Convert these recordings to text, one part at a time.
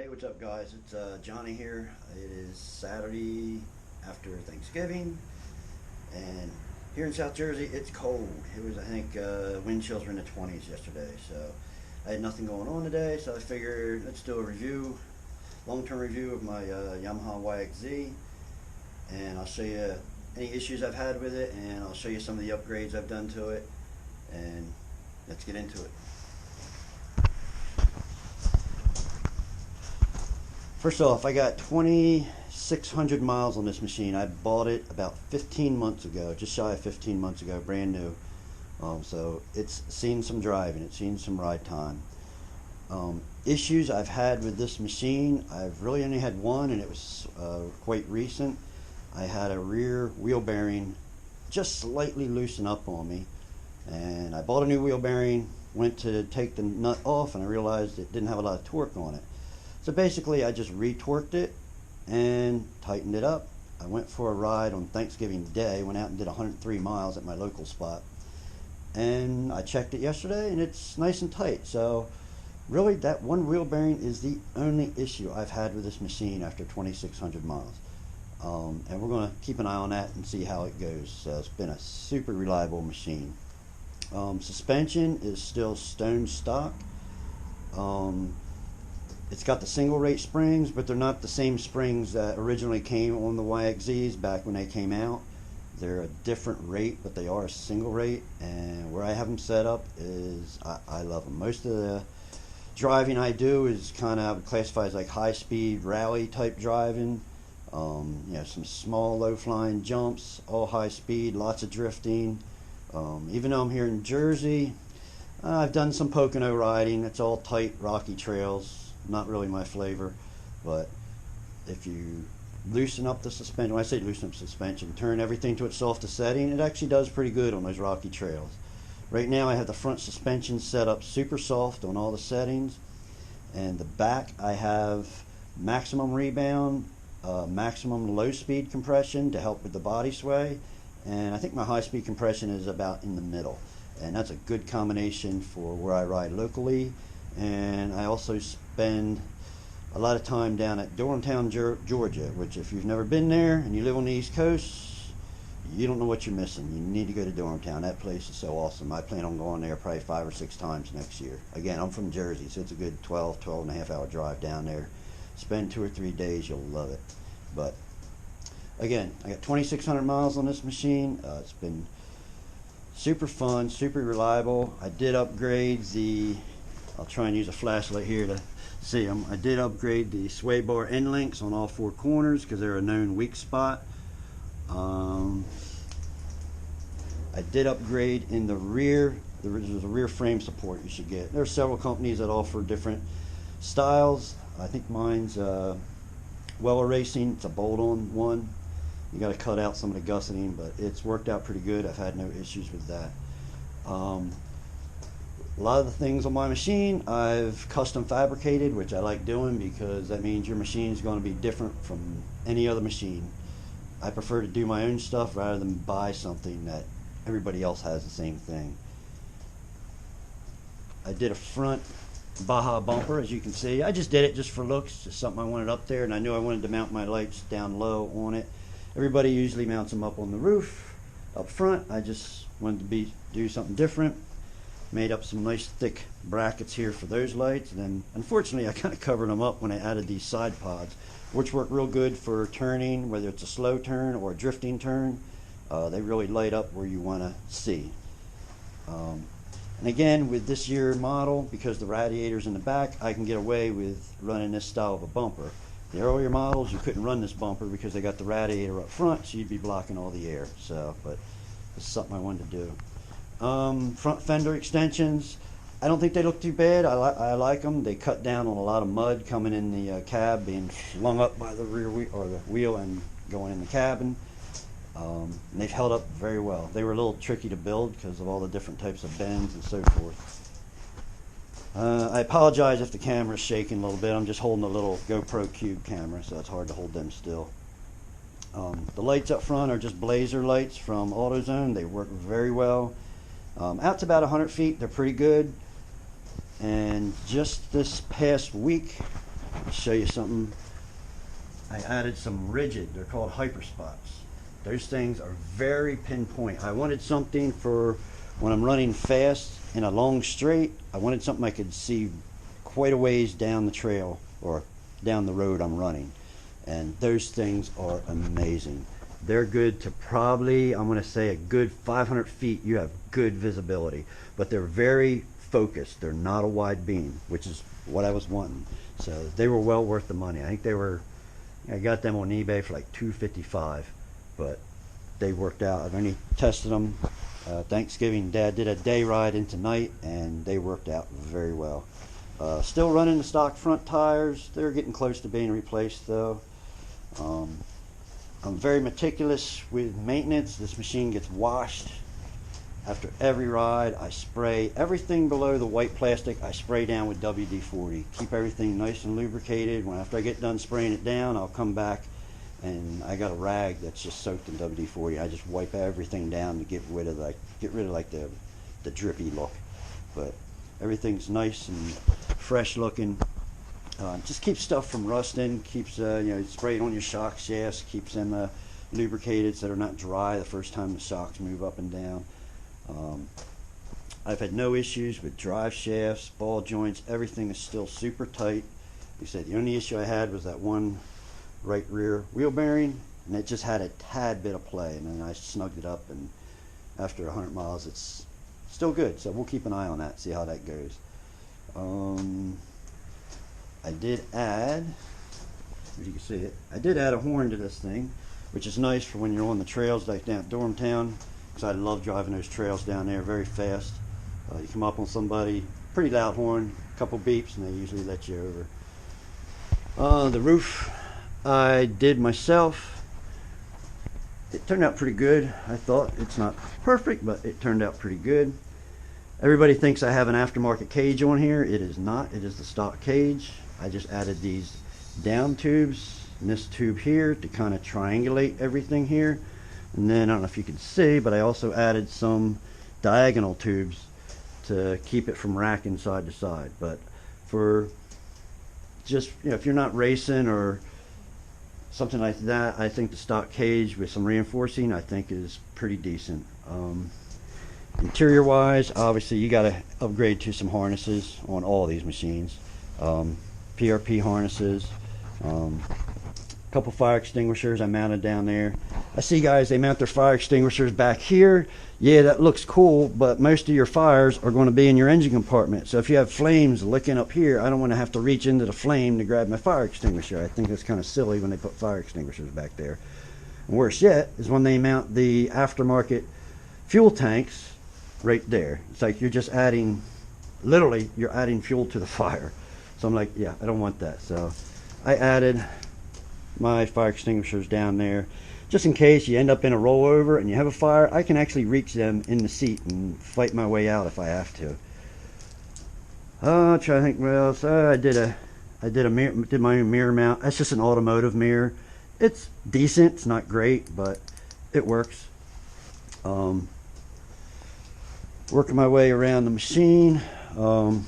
Hey, what's up, guys? It's Johnny here. It is Saturday after Thanksgiving, and here in South Jersey, it's cold. It was, I think, wind chills were in the 20s yesterday, so I had nothing going on today, so I figured let's do a review, long-term review of my Yamaha Yxz, and I'll show you any issues I've had with it, and I'll show you some of the upgrades I've done to it, and let's get into it. First off, I got 2,600 miles on this machine. I bought it about 15 months ago, just shy of 15 months ago, brand new. So it's seen some driving, it's seen some ride time. Issues I've had with this machine, I've really only had one, and it was quite recent. I had a rear wheel bearing just slightly loosen up on me, and I bought a new wheel bearing, went to take the nut off, and I realized it didn't have a lot of torque on it. So basically I just retorqued it and tightened it up. I went for a ride on Thanksgiving Day, went out and did 103 miles at my local spot, and I checked it yesterday and it's nice and tight. So really that one wheel bearing is the only issue I've had with this machine after 2,600 miles. And we're going to keep an eye on that and see how it goes. So it's been a super reliable machine. Suspension is still stone stock. It's got the single rate springs, but they're not the same springs that originally came on the Yxz's back when they came out. They're a different rate, but they are a single rate, and where I have them set up is I love them. Most of the driving I do is kind of, I would classify as like high speed rally type driving. You know, some small low flying jumps, all high speed, lots of drifting. Even though I'm here in Jersey, I've done some Pocono riding. It's all tight rocky trails. Not really my flavor, but if you loosen up the suspension, when I say loosen up suspension, turn everything to its softest setting, it actually does pretty good on those rocky trails. Right now I have the front suspension set up super soft on all the settings, and the back I have maximum rebound, maximum low speed compression to help with the body sway, and I think my high speed compression is about in the middle, and that's a good combination for where I ride locally. And I also spend a lot of time down at Dormtown, Georgia, which if you've never been there and you live on the East Coast, you don't know what you're missing. You need to go to Dormtown. That place is so awesome. I plan on going there probably 5 or 6 times next year. Again, I'm from Jersey, so it's a good 12 and a half hour drive down there. Spend 2 or 3 days, you'll love it. But again, I got 2,600 miles on this machine. It's been super fun, super reliable. I did upgrade I'll try and use a flashlight here to see them. I did upgrade the sway bar end links on all 4 corners because they're a known weak spot. I did upgrade in the rear. There's a rear frame support you should get. There are several companies that offer different styles. I think mine's Weller Racing. It's a bolt-on one. You got to cut out some of the gusseting, but it's worked out pretty good. I've had no issues with that. A lot of the things on my machine I've custom fabricated, which I like doing because that means your machine is going to be different from any other machine. I prefer to do my own stuff rather than buy something that everybody else has the same thing. I did a front Baja bumper, as you can see. I just did it just for looks, just something I wanted up there, and I knew I wanted to mount my lights down low on it. Everybody usually mounts them up on the roof, up front. I just wanted to do something different. Made up some nice thick brackets here for those lights, and then unfortunately I kind of covered them up when I added these side pods, which work real good for turning, whether it's a slow turn or a drifting turn. They really light up where you want to see. And again, with this year model, because the radiator's in the back, I can get away with running this style of a bumper. The earlier models, you couldn't run this bumper because they got the radiator up front, so you'd be blocking all the air. So, but it's something I wanted to do. Front fender extensions, I don't think they look too bad. I like them. They cut down on a lot of mud coming in the cab, being flung up by the rear wheel or the wheel and going in the cabin. And they've held up very well. They were a little tricky to build because of all the different types of bends and so forth. I apologize if the camera's shaking a little bit. I'm just holding a little GoPro Cube camera, so it's hard to hold them still. The lights up front are just blazer lights from AutoZone. They work very well. Out to about 100 feet, they're pretty good. And just this past week, show you something. I added some rigid, they're called hyper spots. Those things are very pinpoint. I wanted something for when I'm running fast in a long straight. I wanted something I could see quite a ways down the trail or down the road I'm running. And those things are amazing. They're good to probably, I'm going to say a good 500 feet, you have good visibility. But they're very focused. They're not a wide beam, which is what I was wanting. So they were well worth the money. I think they were, I got them on eBay for like $255, but they worked out. I've only tested them Thanksgiving. Dad did a day ride into night, and they worked out very well. Still running the stock front tires. They're getting close to being replaced though. I'm very meticulous with maintenance. This machine gets washed after every ride. I spray everything below the white plastic. I spray down with WD-40. Keep everything nice and lubricated. When after I get done spraying it down, I'll come back and I got a rag that's just soaked in WD-40. I just wipe everything down to get rid of like the drippy look. But everything's nice and fresh looking. Just keeps stuff from rusting. Keeps spray it on your shock shafts. Keeps them lubricated so they're not dry the first time the shocks move up and down. I've had no issues with drive shafts, ball joints. Everything is still super tight. Like I said, the only issue I had was that one right rear wheel bearing, and it just had a tad bit of play, and then I snugged it up, and after 100 miles it's still good. So we'll keep an eye on that, see how that goes. I did add, as you can see it, I did add a horn to this thing, which is nice for when you're on the trails like down at Dormtown, because I love driving those trails down there very fast. You come up on somebody, pretty loud horn, a couple beeps, and they usually let you over. The roof I did myself. It turned out pretty good. I thought it's not perfect, but it turned out pretty good. Everybody thinks I have an aftermarket cage on here. It is not. It is the stock cage. I just added these down tubes and this tube here to kind of triangulate everything here. And then I don't know if you can see, but I also added some diagonal tubes to keep it from racking side to side. But for just, if you're not racing or something like that, I think the stock cage with some reinforcing I think is pretty decent. Interior wise, obviously you got to upgrade to some harnesses on all these machines. PRP harnesses, couple fire extinguishers I mounted down there. I see guys, they mount their fire extinguishers back here. Yeah, that looks cool, but most of your fires are going to be in your engine compartment. So if you have flames licking up here, I don't want to have to reach into the flame to grab my fire extinguisher. I think that's kind of silly when they put fire extinguishers back there. And worse yet is when they mount the aftermarket fuel tanks right there. It's like you're just adding, literally you're adding fuel to the fire. So I'm like, yeah, I don't want that. So I added my fire extinguishers down there just in case you end up in a rollover and you have a fire. I can actually reach them in the seat and fight my way out if I have to. Try to think what else. I did my own mirror mount. That's just an automotive mirror. It's decent. It's not great, but it works. Working my way around the machine. Of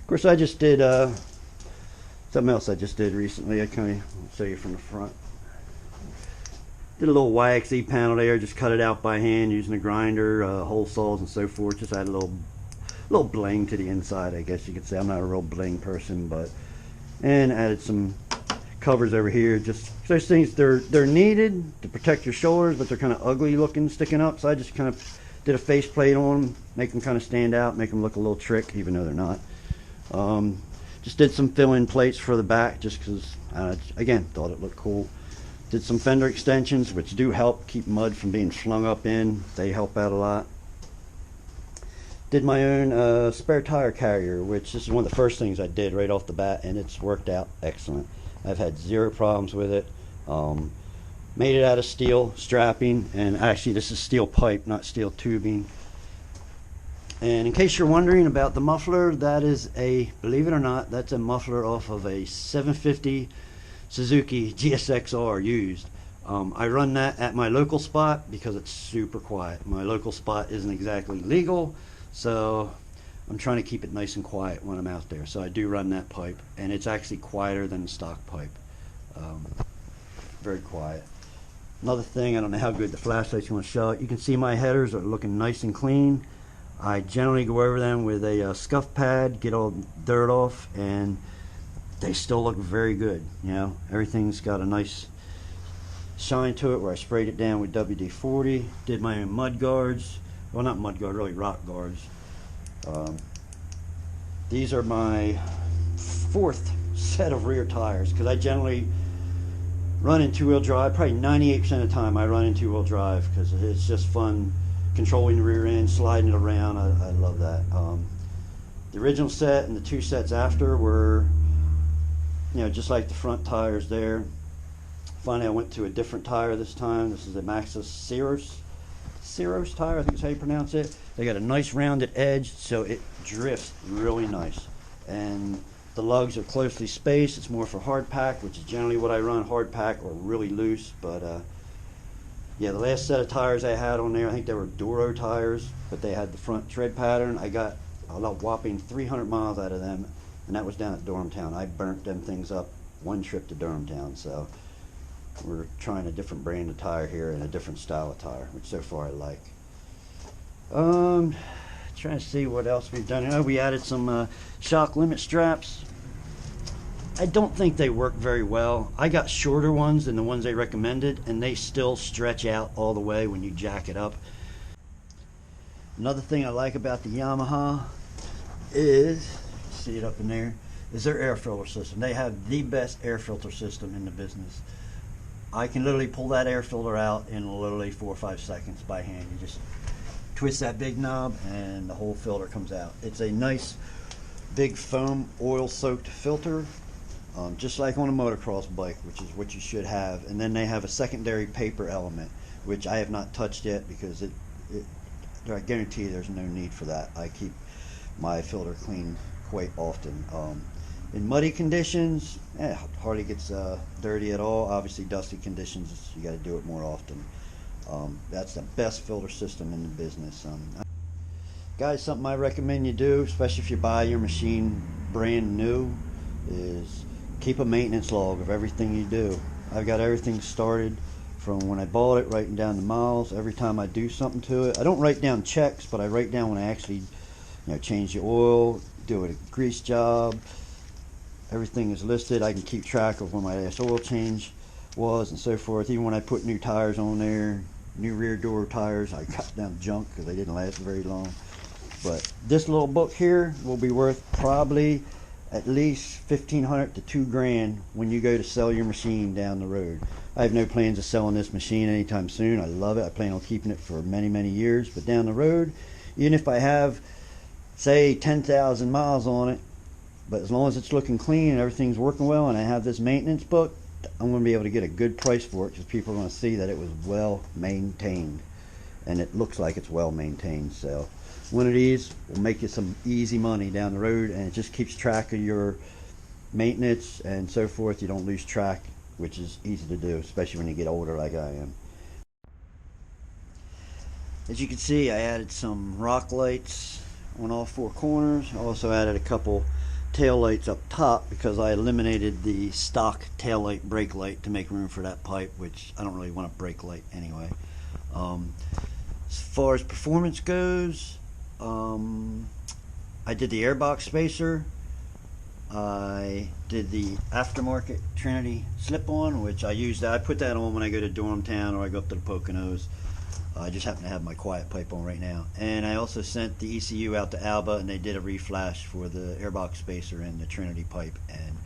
course, I just did something else I just did recently. I kind of show you from the front. Did a little Yxz panel there. Just cut it out by hand using a grinder, hole saws, and so forth. Just add a little bling to the inside, I guess you could say. I'm not a real bling person, but and added some covers over here. Just those things, they're needed to protect your shoulders, but they're kind of ugly looking, sticking up. So I just kind of did a face plate on them, make them kind of stand out, make them look a little trick, even though they're not. Just did some fill-in plates for the back, just because, again, thought it looked cool. Did some fender extensions, which do help keep mud from being flung up in. They help out a lot. Did my own spare tire carrier, which this is one of the first things I did right off the bat, and it's worked out excellent. I've had zero problems with it. Made it out of steel strapping, and actually this is steel pipe, not steel tubing. And in case you're wondering about the muffler, that is a, believe it or not, that's a muffler off of a 750 Suzuki GSX-R used. I run that at my local spot because it's super quiet. My local spot isn't exactly legal, so I'm trying to keep it nice and quiet when I'm out there, so I do run that pipe, and it's actually quieter than the stock pipe. Very quiet. Another thing, I don't know how good the flashlight's going to show it. You can see my headers are looking nice and clean. I generally go over them with a scuff pad, get all the dirt off, and they still look very good. You know, everything's got a nice shine to it where I sprayed it down with WD-40, did my own mud guards. Well, not mud guard, really rock guards. These are my 4th set of rear tires, because I generally run in 2-wheel drive. Probably 98% of the time I run in 2-wheel drive because it's just fun controlling the rear end, sliding it around. I love that. The original set and the 2 sets after were, you know, just like the front tires there. Finally, I went to a different tire this time. This is a Maxxis Ceros tire, I think is how you pronounce it. They got a nice rounded edge, so it drifts really nice. And the lugs are closely spaced. It's more for hard pack, which is generally what I run, hard pack or really loose. But yeah, the last set of tires I had on there, I think they were Duro tires, but they had the front tread pattern. I got a whopping 300 miles out of them, and that was down at Durhamtown. I burnt them things up one trip to Durhamtown, so we're trying a different brand of tire here and a different style of tire, which so far I like. Trying to see what else we've done. Oh, we added some shock limit straps. I don't think they work very well. I got shorter ones than the ones they recommended, and they still stretch out all the way when you jack it up. Another thing I like about the Yamaha is, see it up in there, is their air filter system. They have the best air filter system in the business. I can literally pull that air filter out in literally 4 or 5 seconds by hand. You just twist that big knob and the whole filter comes out. It's a nice big foam oil soaked filter, just like on a motocross bike, which is what you should have. And then they have a secondary paper element, which I have not touched yet because I guarantee you there's no need for that. I keep my filter clean quite often. In muddy conditions, hardly gets dirty at all. Obviously dusty conditions, you got to do it more often. That's the best filter system in the business. Guys, something I recommend you do, especially if you buy your machine brand new, is keep a maintenance log of everything you do. I've got everything started from when I bought it, writing down the miles every time I do something to it. I don't write down checks, but I write down when I actually, change the oil, do a grease job. Everything is listed. I can keep track of when my last oil change was and so forth. Even when I put new tires on there, new rear door tires, I cut down junk because they didn't last very long. But this little book here will be worth probably at least $1,500 to $2,000 when you go to sell your machine down the road. I have no plans of selling this machine anytime soon. I love it. I plan on keeping it for many, many years. But down the road, even if I have, say, 10,000 miles on it, but as long as it's looking clean and everything's working well and I have this maintenance book, I'm going to be able to get a good price for it because people are going to see that it was well maintained. And it looks like it's well maintained. So one of these will make you some easy money down the road, and it just keeps track of your maintenance and so forth. You don't lose track, which is easy to do, especially when you get older like I am. As you can see, I added some rock lights on all 4 corners. I also added a couple tail lights up top because I eliminated the stock tail light brake light to make room for that pipe, which I don't really want a brake light anyway. As far as performance goes, I did the airbox spacer. I did the aftermarket Trinity slip-on, which I use that. I put that on when I go to Durhamtown or I go up to the Poconos. I just happen to have my quiet pipe on right now. And I also sent the ECU out to Alba, and they did a reflash for the airbox spacer and the Trinity pipe, and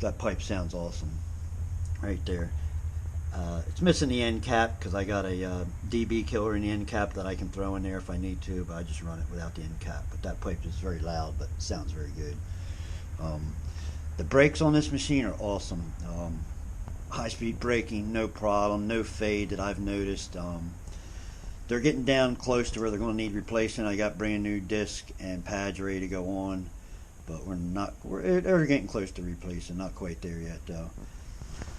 that pipe sounds awesome right there. It's missing the end cap because I got a DB killer in the end cap that I can throw in there if I need to, but I just run it without the end cap. But that pipe is very loud, but it sounds very good. The brakes on this machine are awesome. High-speed braking, no problem, no fade that I've noticed. They're getting down close to where they're going to need replacing. I got brand new disc and pads ready to go on, but they're getting close to replacing. Not quite there yet though.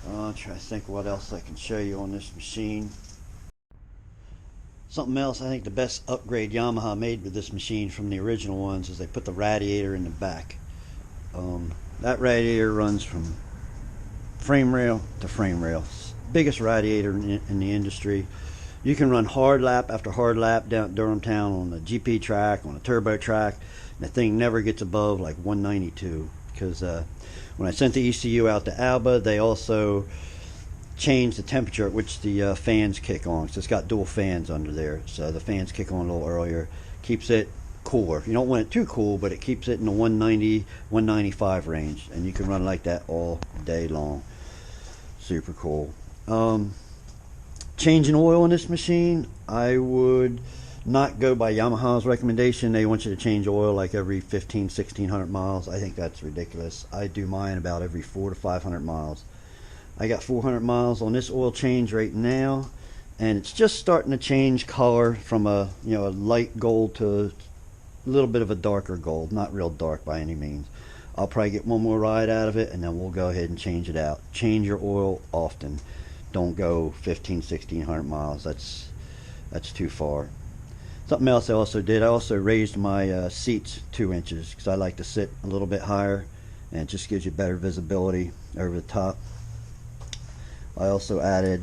I'll try to think what else I can show you on this machine. Something else, I think the best upgrade Yamaha made with this machine from the original ones is they put the radiator in the back. That radiator runs from frame rail to frame rail. Biggest radiator in the industry. You can run hard lap after hard lap down Durham Town on the GP track, on a turbo track, and the thing never gets above like 192. Because when I sent the ECU out to Alba, they also changed the temperature at which the fans kick on. So it's got dual fans under there, so the fans kick on a little earlier, keeps it cooler. You don't want it too cool, but it keeps it in the 190, 195 range, and you can run like that all day long. Super cool. Changing oil in this machine, I would not go by Yamaha's recommendation. They want you to change oil like every 1600 miles. I think that's ridiculous. I do mine about every 400 to 500 miles. I got 400 miles on this oil change right now, and it's just starting to change color from a light gold to a little bit of a darker gold. Not real dark by any means. I'll probably get one more ride out of it, and then we'll go ahead and change it out. Change your oil often. Don't go 1600 miles. That's too far. Something else I also did, I also raised my seats 2 inches because I like to sit a little bit higher, and it just gives you better visibility over the top. I also added,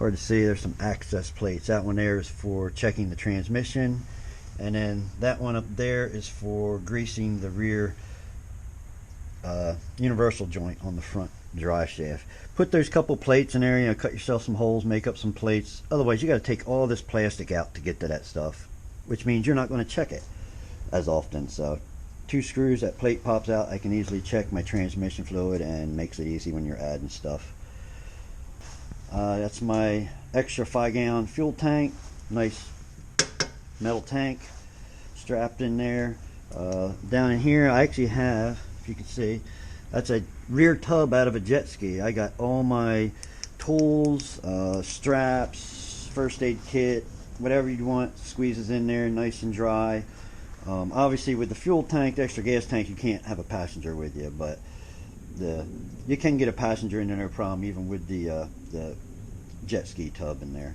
hard to see, there's some access plates. That one there is for checking the transmission, and then that one up there is for greasing the rear universal joint on the front drive shaft. Put those couple plates in there, cut yourself some holes, make up some plates. Otherwise you got to take all this plastic out to get to that stuff, which means you're not going to check it as often. So 2 screws, that plate pops out, I can easily check my transmission fluid, and makes it easy when you're adding stuff. That's my extra 5-gallon fuel tank. Nice metal tank strapped in there. Down in here I actually have, if you can see, that's a rear tub out of a jet ski. I got all my tools, straps, first aid kit, whatever you want, squeezes in there nice and dry. Obviously with the fuel tank, the extra gas tank, you can't have a passenger with you, but you can get a passenger in there, no problem, even with the jet ski tub in there.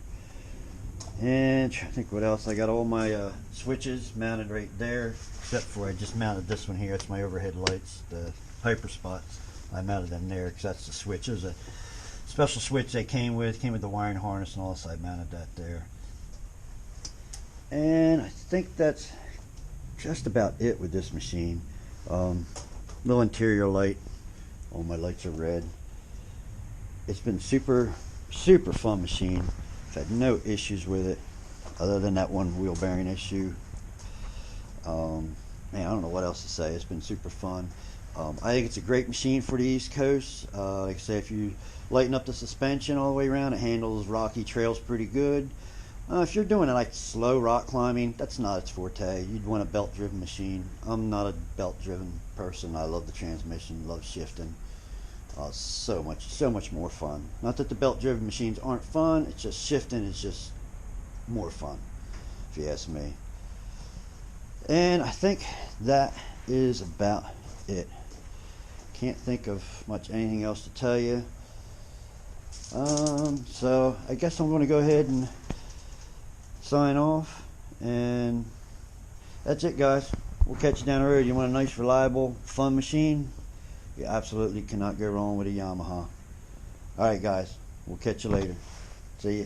And I think what else, I got all my switches mounted right there, except for I just mounted this one here. It's my overhead lights, the hyper spots. I mounted them there because that's the switch. There's a special switch they came with the wiring harness and all, so I mounted that there. And I think that's just about it with this machine. Little interior light. All my lights are red. It's been super fun machine. I've had no issues with it other than that one wheel bearing issue. Man, I don't know what else to say. It's been super fun. I think it's a great machine for the East Coast. Like I say, if you lighten up the suspension all the way around, it handles rocky trails pretty good. If you're doing it like slow rock climbing, that's not its forte. You'd want a belt driven machine. I'm not a belt driven person. I love the transmission, love shifting. So much more fun. Not that the belt driven machines aren't fun, it's just shifting is just more fun, if you ask me. And I think that is about it. Can't think of much anything else to tell you. So I guess I'm going to go ahead and sign off, and that's it, guys. We'll catch you down the road. You want a nice, reliable, fun machine? You absolutely cannot go wrong with a Yamaha. Alright guys, we'll catch you later. See ya.